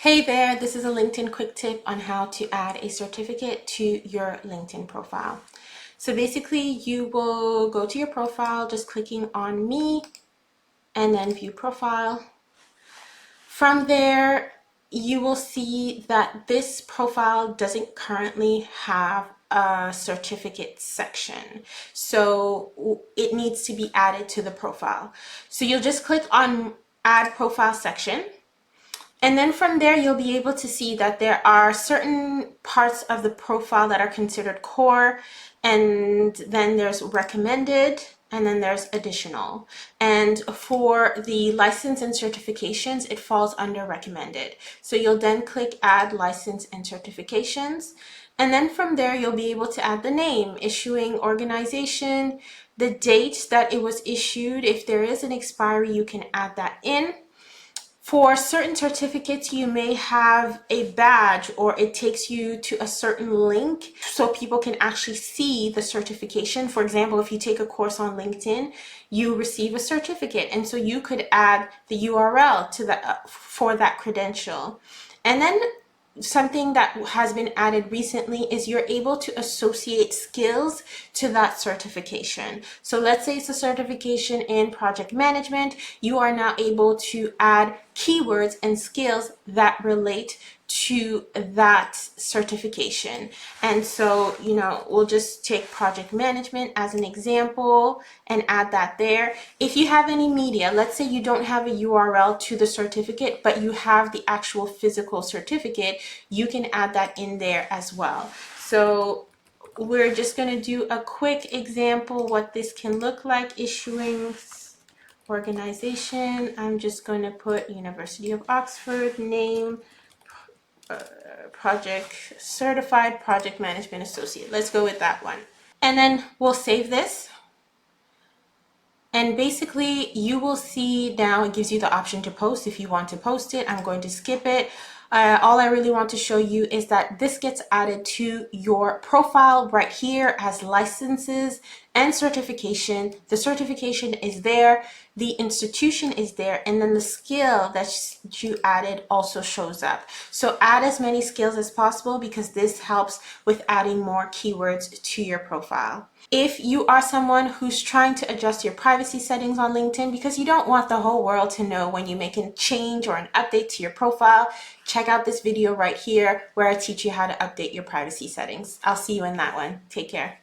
Hey there, this is a LinkedIn quick tip on how to add a certificate to your LinkedIn profile. So basically you will go to your profile, just clicking on me and then view profile. From there, you will see that this profile doesn't currently have a certificate section. So it needs to be added to the profile. So you'll just click on add profile section. And then from there, you'll be able to see that there are certain parts of the profile that are considered core, and then there's recommended, and then there's additional. And for the license and certifications, it falls under recommended. So you'll then click add license and certifications. And then from there, you'll be able to add the name, issuing organization, the date that it was issued. If there is an expiry, you can add that in. For certain certificates, you may have a badge or it takes you to a certain link so people can actually see the certification. For example, if you take a course on LinkedIn, you receive a certificate, and so you could add the URL to that for that credential. And then something that has been added recently is you're able to associate skills to that certification. So let's say it's a certification in project management. You are now able to add keywords and skills that relate to that certification. And so, we'll just take project management as an example and add that there. If you have any media, let's say you don't have a URL to the certificate, but you have the actual physical certificate, you can add that in there as well. So we're just going to do a quick example what this can look like. Issuing organization, I'm just going to put University of Oxford, name, project certified project management associate. Let's go with that one. And then we'll save this. And basically you will see now it gives you the option to post if you want to post it. I'm going to skip it. All I really want to show you is that this gets added to your profile right here as licenses and certification. The certification is there, the institution is there, and then the skill that you added also shows up. So add as many skills as possible because this helps with adding more keywords to your profile. If you are someone who's trying to adjust your privacy settings on LinkedIn because you don't want the whole world to know when you make a change or an update to your profile, check out this video right here where I teach you how to update your privacy settings. I'll see you in that one. Take care.